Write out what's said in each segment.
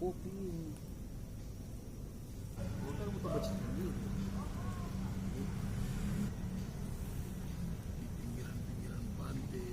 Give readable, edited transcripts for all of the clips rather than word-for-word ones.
kopi. Kita butuh baca sendiri. Pinggiran-pinggiran pantai di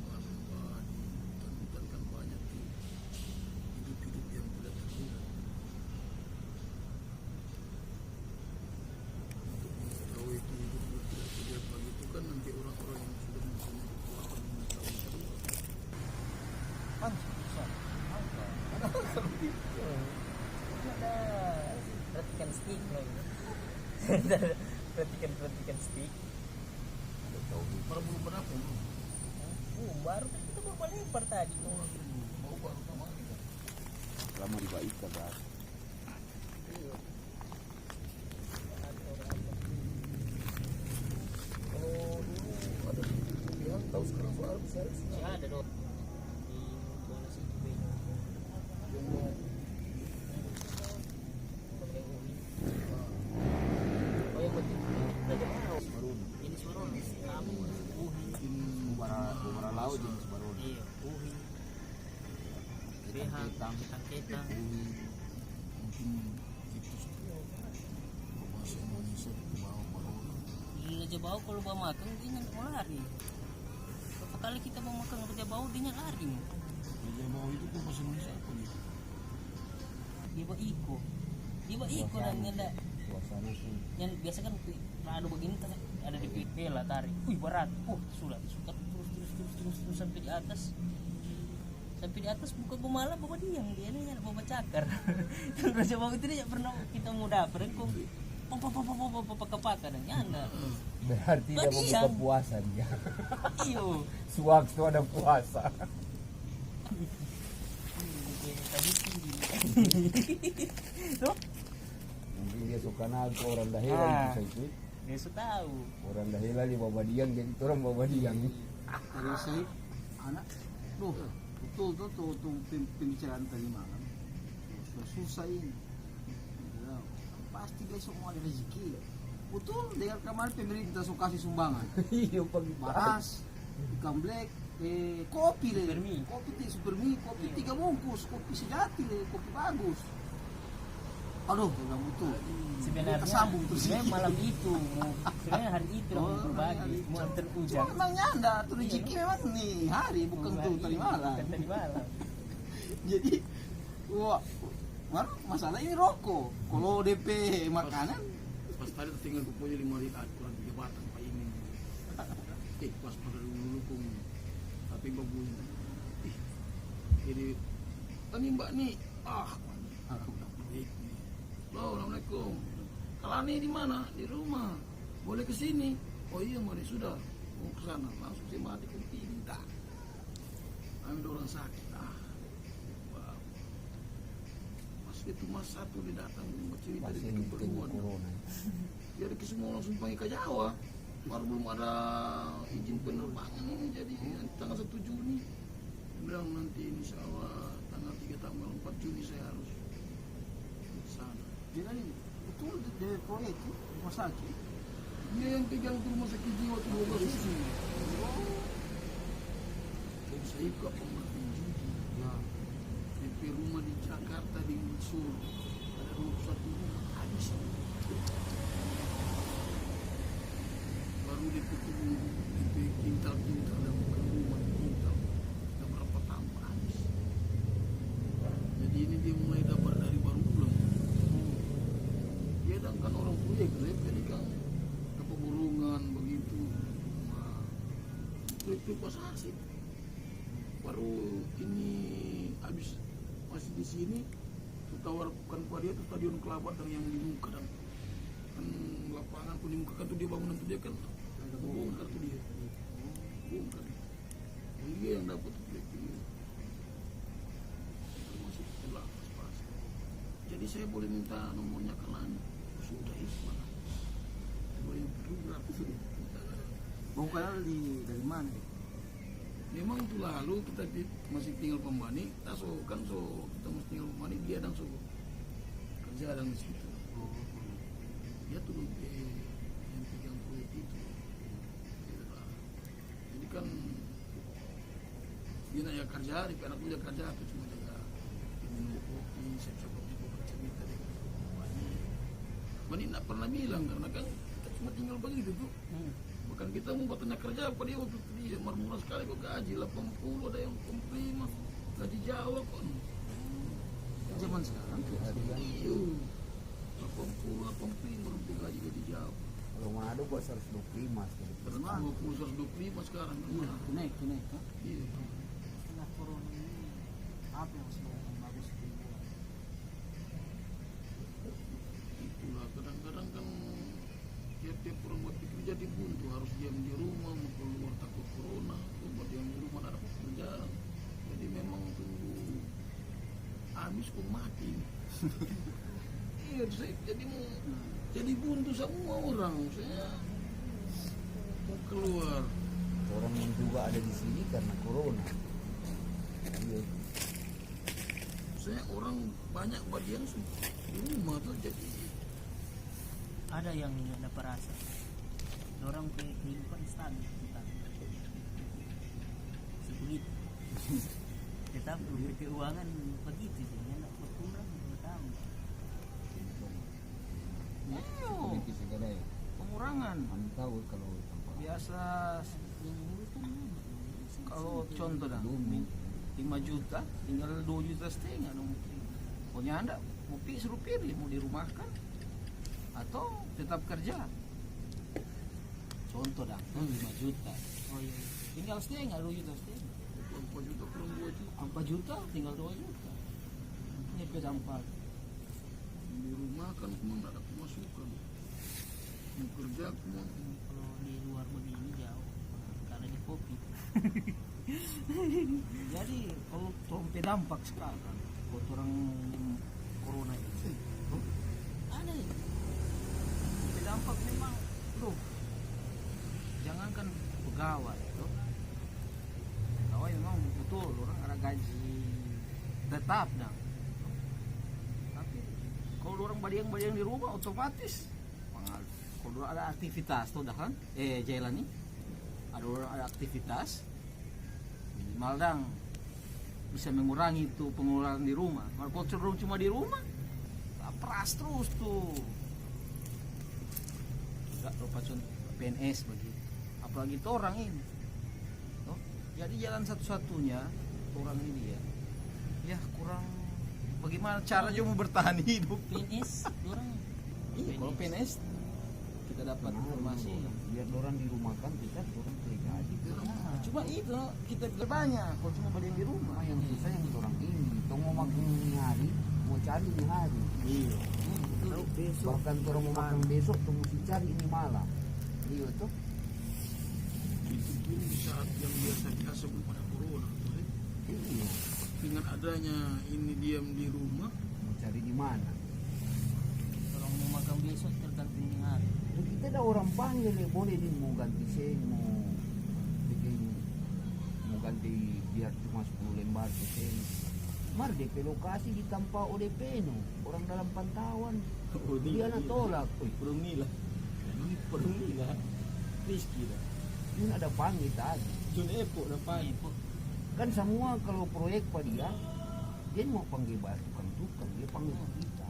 Palembang, di hutan-hutan kan banyak tuh hidup-hidup yang tidak terlihat. Untuk mengetahui itu hidup tidak terlihat begitu kan nanti orang-orang yang sudah mempunyai kekuatan mengetahui itu. Kan susah. Apa? Ada perhatikan stick loh. perhatikan stick. Ada tahu baru belum berapa lu? Baru kan kita bawa lempar tadi. Mau baru sama kita. Lama di Baika kan. Iya. Oh dulu ada yang tahu sekarang soal besar Masih ada dong. Di mana sih itu? yang mau Oh yang penting Raja Barong. baru Ini Barong. Kamu Uhi. bumara laut jenis baru Iya, Uhi. Behang, ketang-ketang. mungkin itu bahasa Indonesia ke bawah baru Di Raja Bau kalau bawa makan dia nggak mau lari. Berapa kali kita bawa makan Raja Bau dia lari. Raja Bawah itu kan bahasa Indonesia apa nih? Dia bawa iko. Dia bawa iko dan nyenda. Suasana sih Yang biasa kan rado begini ada di pela tarik. Wih berat. Sudah terus sampai di atas. Sampai di atas bukan pemala bawa diam dia nih bawa cakar. Dan Raja Bau itu dia pernah kita mau dapet kok papa dan nyanda. Berarti dia Badiang. membuka puasa dia. Iyo. Sewaktu ada puasa. Tadi tinggi. Tuh, Mungkin dia suka naga orang dahila Ah. itu. dia sudah tahu. Orang dahila di bawah diang jadi orang bawah diang. tadi saya anak betul tuh pembicaraan tadi malam susah ini ya, pasti besok mau ada rezeki betul dengar kemarin pemerintah suka kasih sumbangan Iya pagi beras ikan black kopi deh Supermi. kopi teh supermi kopi 3 bungkus kopi sejati deh kopi bagus aduh bilang betul Sebenarnya tersambung terus sebenarnya malam itu sebenarnya hari itu Oh, mau berbagi hari itu. mau antar cuma hujan memang nyanda tuh rezeki memang nih hari bukan tuh tadi malam bukan tadi malam. jadi wah masalah ini rokok kalau DP makanan pas tadi tinggal kupunya 5 liter kurang 3 batang pak ini pas pada dulu kong tapi bagus jadi tadi mbak nih Assalamualaikum kalau ini di mana di rumah boleh ke sini oh iya mau sudah mau ke sana langsung saya mati ke tinta ambil orang sakit wow. Pas itu mas satu dia datang mau cerita Pas dari ini keperluan corona. jadi ke semua langsung panggil ke Jawa baru belum ada izin penerbangan ini jadi tanggal 1 Juni dia bilang nanti insya Allah tanggal 3 tanggal 4 Juni saya harus ke sana jadi betul dari proyek itu rumah sakit dia yang pegang tuh rumah sakit jiwa tuh 12 ini jadi saya ikut pembantu judi ya DP rumah di Jakarta di Solo ada 21 rumah habis baru DP turun DP kintal dan bukan rumah kintal ada berapa tahun habis jadi ini dia mulai dapat dari baru pulang dia kan orang proyek jadi kan keburungan begitu nah, itu pas asik baru ini habis masih di sini tawarkan pada dia tuh stadion Kelabat yang di muka dan kan lapangan pun di muka kan tuh dia bangunan tuh dia kan bongkar tuh dia bongkar dia yang dapat proyek ini termasuk setelah pas jadi saya boleh minta nomornya ke Lani sudah itu mana boleh berapa sudah bongkar dari mana memang itu lalu kita masih tinggal pembani kita kita masih tinggal pembani dia dan kerja dan di situ dia tuh yang pegang proyek itu jadi kan dia nak kerja di anak dia kerja itu cuma jaga minum saya coba bercerita deh. Mani nak pernah bilang karena kan kita cuma tinggal begitu tuh. Bukan kita mau buat tenaga kerja apa dia waktu itu dia murah sekali kok gaji 80 ada yang 85 gaji Jawa kok. Zaman sekarang tuh iya 80 85 gaji Jawa. Kalau Manado kok 125 gitu. Pernah 20 125 sekarang. Iya, naik. Iya. Setelah corona ini apa yang sebenarnya bagus dibuat? Itulah kadang-kadang kan tiap-tiap orang buat kerja di buntu harus diam di rumah mau keluar takut corona buat yang di rumah ada pekerjaan jadi memang tunggu habis kok mati iya saya jadi mau jadi buntu semua orang saya mau keluar Orang yang juga ada di sini karena corona. Iya. saya orang banyak buat yang di rumah tuh jadi Ada yang nggak dapat rasa. Orang kehidupan stabil kita. Sebegitu. Tetapi keuangan begitu sih, nggak berkurang bertambah. Sedikit segala ya. Pengurangan Mantau kalau tanpa biasa. Yang ngurus kan Kalau contoh dah 5 juta tinggal 2 juta setengah dong. Pokoknya anda mau suruh pilih mau dirumahkan atau tetap kerja. Contoh dah 5 juta oh iya. tinggal setengah 2 juta setengah 4 juta kurang 2 juta 4 juta tinggal 2 juta ini dampak. di rumah kan cuma nggak ada pemasukan mau kerja cuma Kalau di luar begini jauh. Karena di kopi. Jadi kalau trompe dampak sekarang buat orang corona itu Ada ya? trompe dampak memang loh jangankan pegawai tuh pegawai memang betul orang ada gaji tetap dah tapi kalau orang badiang di rumah otomatis kalau ada aktivitas tuh dah kan jalan nih ada orang ada aktivitas minimal dang bisa mengurangi itu pengeluaran di rumah. Kalau cenderung cuma di rumah, peras terus tuh. Enggak lupa contoh PNS begitu. Apalagi itu orang ini. Tuh. Jadi jalan satu-satunya orang ini ya kurang bagaimana cara dia mau bertahan hidup. PNS, orang. Iya, kalau PNS kita dapat informasi. biar orang di rumah kan kita orang gaji. Cuma itu kita banyak kalau cuma balik di rumah. Yang susah yang orang ini, itu mau makan ini hari, mau cari ini hari. Iya. Bahkan orang mau makan besok, tuh mesti cari ini malam. Iya tuh. itu pun di saat yang biasa belum ada corona tuh, Iya. dengan adanya ini diam di rumah Mau cari di mana? Kalau mau makan besok tergantung hari. Tuh kita ada orang panggil ya, boleh nih mau ganti sen, mau bikin, mau ganti biar cuma 10 lembar sen. Mar DP lokasi ditampa ODP no, orang dalam pantauan. Dia nak tolak. Perung nila. Rizky dah. Ini ada panggil tadi. Jun Epo dah pagi. Kan semua kalau proyek pak dia mau panggil bayar tukang, dia panggil kita.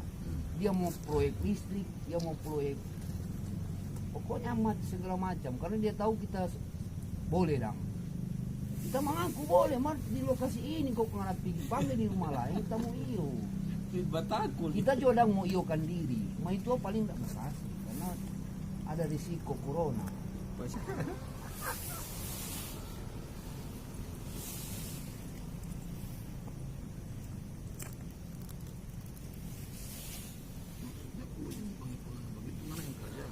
Dia mau proyek listrik, dia mau proyek pokoknya segala macam karena dia tahu kita boleh dong. Kita mengaku boleh, mar di lokasi ini kok ngarap pergi panggil di rumah lain kita mau iyo. Batakul. Kita juga mau iokan diri, mah itu paling tidak makasih karena ada risiko corona. maksudnya kalau yang pengen begitu mana yang kerja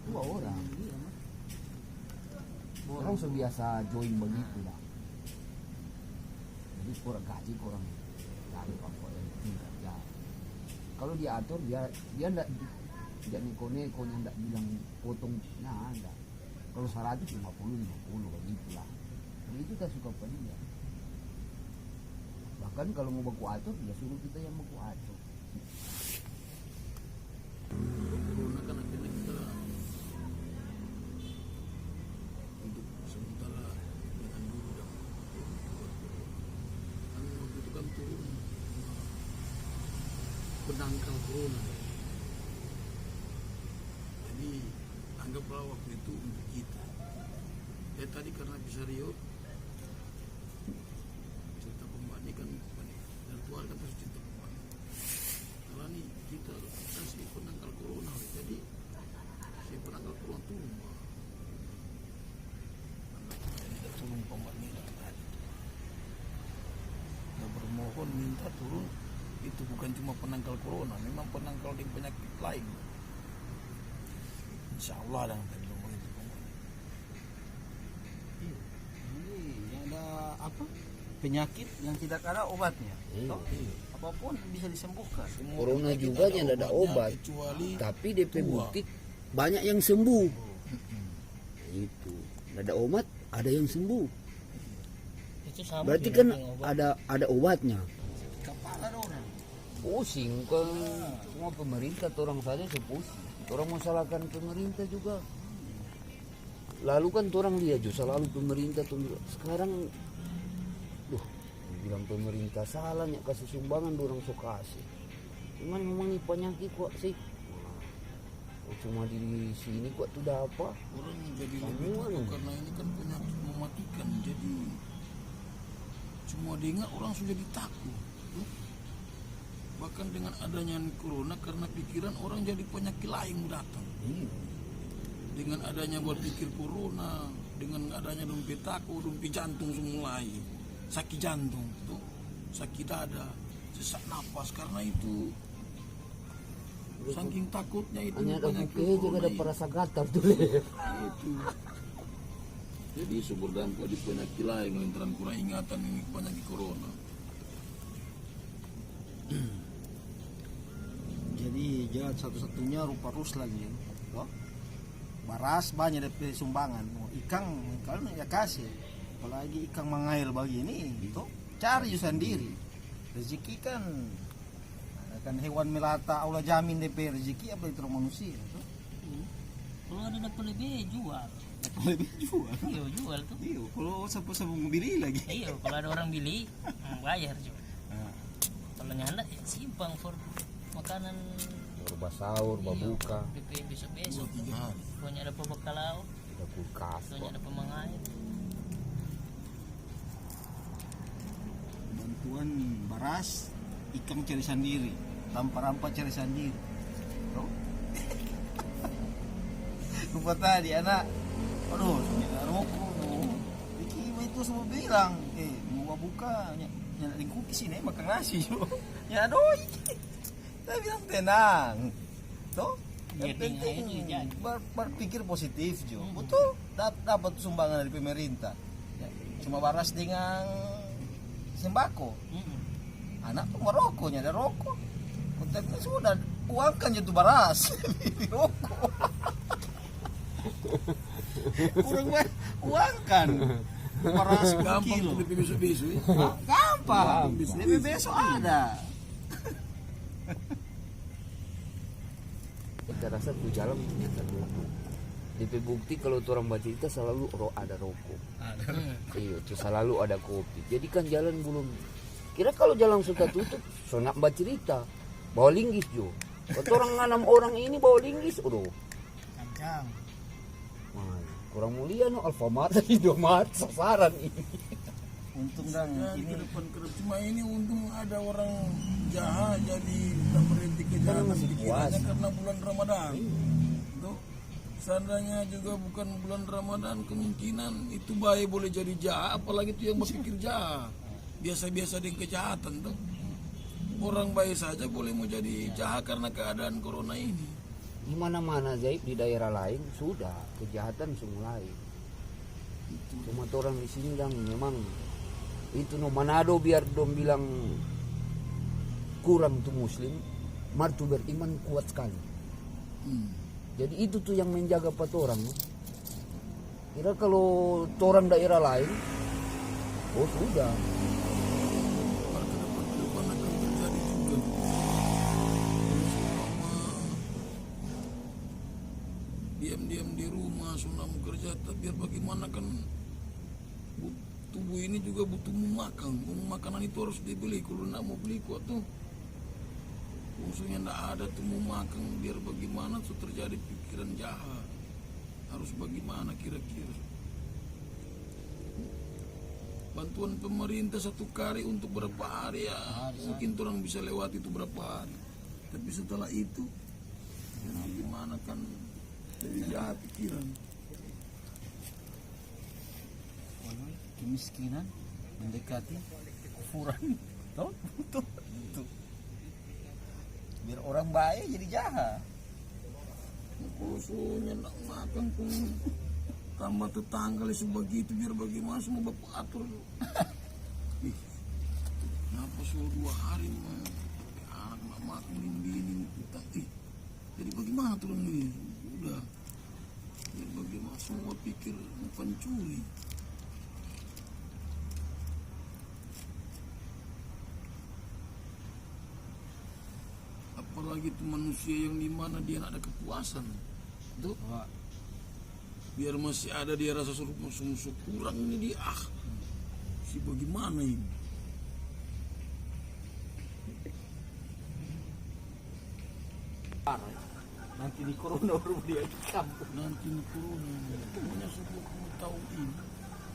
Dua orang. Orang sebiasa join begitu lah. Jadi kurang gaji kurang cari apa yang penting kerja. Kalau diatur dia enggak neko-neko enggak bilang potongnya ada. Kalau 150 begitu lah. Jadi itu kita suka pada dia. Bahkan kalau mau baku atur dia suruh kita yang baku atur. corona kan akhirnya kita untuk sementara dengan dulu dah kan waktu itu kan turun penangkal corona. Jadi anggaplah waktu itu untuk kita. Ya tadi karena bisa Rio cerita pembani kan virtual kan pasti cerita pembani. Karena nih kita si penangkal corona, jadi si penangkal corona turun. Tidak turun pembani dan bermohon minta turun. Itu bukan cuma penangkal corona, memang penangkal di penyakit lain. Insya Allah dan begitu. Ini ada apa? Penyakit yang tidak ada obatnya. Iya. Toh, apapun bisa disembuhkan. Corona juga yang ada obat, kecuali tapi DP tua. bukti banyak yang sembuh. Itu ada obat, ada yang sembuh. Itu sama Berarti juga kan dengan obat. ada obatnya. Kepala orang. Pusing kan semua pemerintah, orang saja sepusing. Orang mau salahkan pemerintah juga. Lalu kan orang lihat juga selalu pemerintah tuh. Sekarang bilang pemerintah salahnya kasih sumbangan orang sok kasih. Cuman memang ini penyakit kok sih. Oh, cuma di sini kok tuh apa? Orang jadi lebih Semua takut nih. karena ini kan penyakit mematikan. Jadi semua dengar orang sudah ditakut. Bahkan dengan adanya corona karena pikiran orang jadi penyakit lain datang. Dengan adanya buat pikir corona, dengan adanya dompet takut, dompet jantung mulai sakit jantung, tuh, sakit dada, sesak napas karena itu saking takutnya itu Hanya ada penyakit buke juga corona ada ini. perasa gatal tuh leh. Itu. Jadi sumber dampak di penyakit lain lantaran kurang ingatan ini penyakit corona. Jadi jalan satu-satunya rupa Ruslan ya. Toh? Baras banyak dari sumbangan. Mau ikan kalau ya kasih. Apalagi ikan mangail begini, itu cari sendiri. Rezeki kan hewan melata Allah jamin DP rezeki apa itu manusia. Toh? Kalau ada dapat lebih jual. Lebih jual. Iya jual tuh. Iya, kalau siapa mau beli lagi. Iya kalau ada orang beli bayar juga. Nah, Kalau nyanda ya simpang for makanan. Berubah sahur, berbuka, DP besok-besok. 2-3 hari. Banyak ada pembekalau, ada kulkas. banyak ada pemangai. bantuan baras, ikan cari sendiri, rampa-rampa cari sendiri. Toh? Lupa tadi anak, aduh, sudah rokok. Iki itu semua bilang, mau buka, nyala di kuki sini makan nasi jo. Ya aduh, iki. Saya bilang tenang, toh. Yang Jadi, penting ini jadi. berpikir positif jo. Betul, dapat sumbangan dari pemerintah. Ya, cuma baras dengan sembako. Anak tuh merokoknya ada rokok. Kontaknya sudah uangkan itu baras beli rokok. Kurang banyak uangkan baras 10 Gampang kilo. tuh besok-besok ya. Gampang. Lebih besok ada. Kita rasa tuh jalan ternyata rokok. DP bukti kalau orang baca cerita selalu ada rokok. Iya, terus selalu ada kopi. Jadi kan jalan belum. Kira kalau jalan sudah tutup, so nak baca cerita. Bawa linggis jo. Waktu orang 6 orang ini bawa linggis, Kencang. Wah, kurang mulia no Alfamart Indomaret sasaran ini. Untung dan Ya, ini ke depan cuma ini untung ada orang jahat jadi tak berhenti kejahatan masih pikirannya puasa. karena bulan Ramadan. Tuh, seandainya juga bukan bulan Ramadan kemungkinan itu baik boleh jadi jahat, apalagi itu yang berpikir jahat. Biasa-biasa dengan kejahatan tuh. Orang baik saja boleh mau jadi jahat karena keadaan corona ini. Di mana-mana Zaib di daerah lain sudah kejahatan semulai. Cuma orang di sini dan memang itu no Manado biar dong bilang kurang tuh muslim, martu beriman kuat sekali. Jadi itu tuh yang menjaga orang. No? Kira kalau orang daerah lain, oh sudah. Ke depan akan terjadi juga. Diam-diam di rumah, sunam kerja, biar bagaimana kan tubuh ini juga butuh makan. Makanan itu harus dibeli. Kalau nak mau beli kuat tuh Maksudnya ndak ada tuh mau makan biar bagaimana tuh terjadi pikiran jahat. Harus bagaimana kira-kira? Bantuan pemerintah satu kali untuk berapa hari ya mungkin orang bisa lewati itu berapa hari. Tapi setelah itu ya gimana kan jadi jahat pikiran. Kemiskinan mendekati kufuran. Tuh. Biar orang baik jadi jahat. Khususnya nak makan pun tambah tetangga sebegitu biar bagaimana semua bapak atur. Ih, kenapa suruh 2 hari mah anak nak makan ini kita jadi bagaimana tuh ini udah biar bagaimana semua pikir pencuri. Apalagi itu manusia yang dimana dia ada kepuasan tuh biar masih ada dia rasa musuh kurang ini dia si bagaimana ini Nanti di corona baru dia di kampung. nanti ini corona pokoknya sudah kamu tahu ini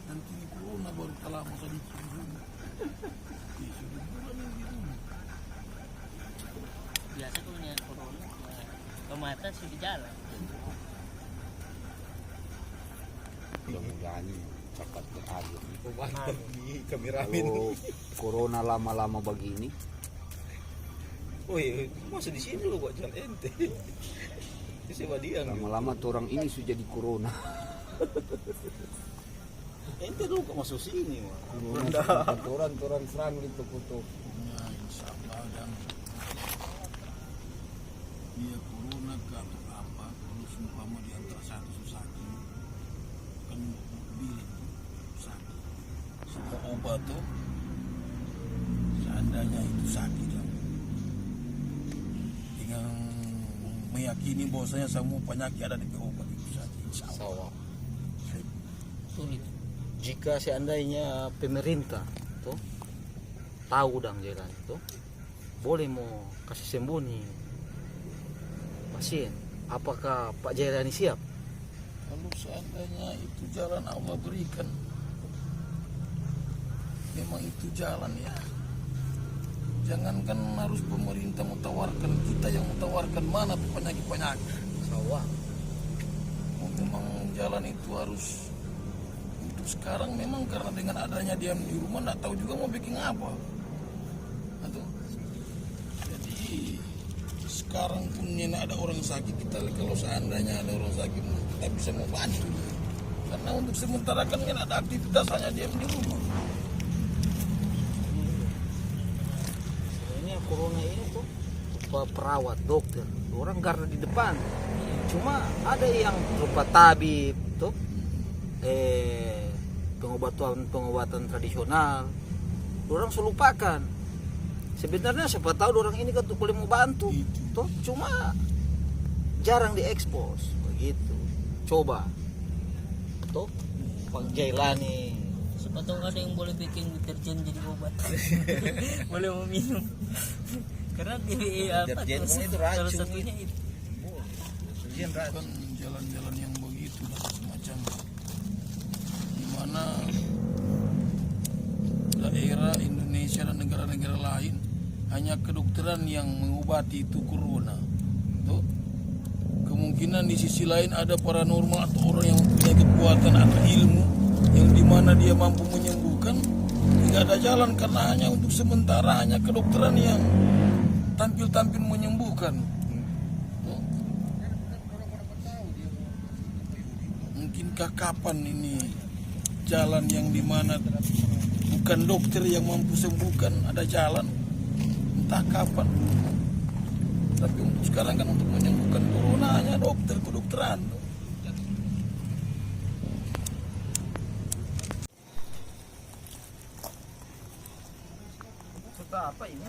nanti ini corona baru kalah masa dikit dulu sudah bulan ini di rumah. Biasa kalau niat corona ke mata sih di jalan. Mudah-mudahan cepat berakhir. Kameramen. Kalau corona lama-lama begini, Oh iya, masa di sini lo buat jalan ente. Itu siapa dia? lama-lama tuh orang ini sudah jadi corona. Ente dulu kok masuk sini mah. Orang serang gitu kutu. Ya insya Allah dan dia corona ke atau apa kalau seumpama di antara satu sakit kan bilang sakit semua obat tuh seandainya itu sakit ya tinggal meyakini bahwasanya semua penyakit ada di obat itu sakit insya Allah. Sulit. Jika seandainya pemerintah tuh tahu dang jalan itu boleh mau kasih sembunyi pasien, apakah Pak Jailani siap? Kalau seandainya itu jalan Allah berikan, memang itu jalan ya. Jangankan harus pemerintah mentawarkan, kita yang mentawarkan mana penyakit-penyakit. Sawah. Memang jalan itu harus untuk sekarang memang karena dengan adanya diam di rumah nggak tahu juga mau bikin apa. Aduh. Jadi sekarang pun ini ada orang sakit kita kalau seandainya ada orang sakit kita bisa membantu. Karena untuk sementara kan ada aktivitas hanya diam di rumah. Sebenarnya corona ini tuh perawat, dokter, orang garda di depan. Cuma ada yang berupa tabib tuh, pengobatan tradisional, orang selupakan. Sebenarnya siapa tahu orang ini kan boleh mau bantu, tuh cuma jarang diekspos begitu. Coba, tuh Pak Jailani. Siapa tahu ada yang boleh bikin deterjen jadi obat. Boleh meminum. Karena di apa Deterjen tuh, itu salah racun satunya itu. Bukan jalan-jalan yang begitu dan semacam dimana daerah Indonesia dan negara-negara lain hanya kedokteran yang mengobati itu corona. Tuh. Kemungkinan di sisi lain ada paranormal atau orang yang mempunyai kekuatan atau ilmu yang dimana dia mampu menyembuhkan. Tidak ada jalan karena hanya untuk sementara hanya kedokteran yang tampil-tampil menyembuhkan. Tuh. Mungkinkah kapan ini jalan yang dimana bukan dokter yang mampu sembuhkan ada jalan? Entah kapan. Tapi untuk sekarang kan untuk menyembuhkan corona hanya dokter, kedokteran. Serta apa ini?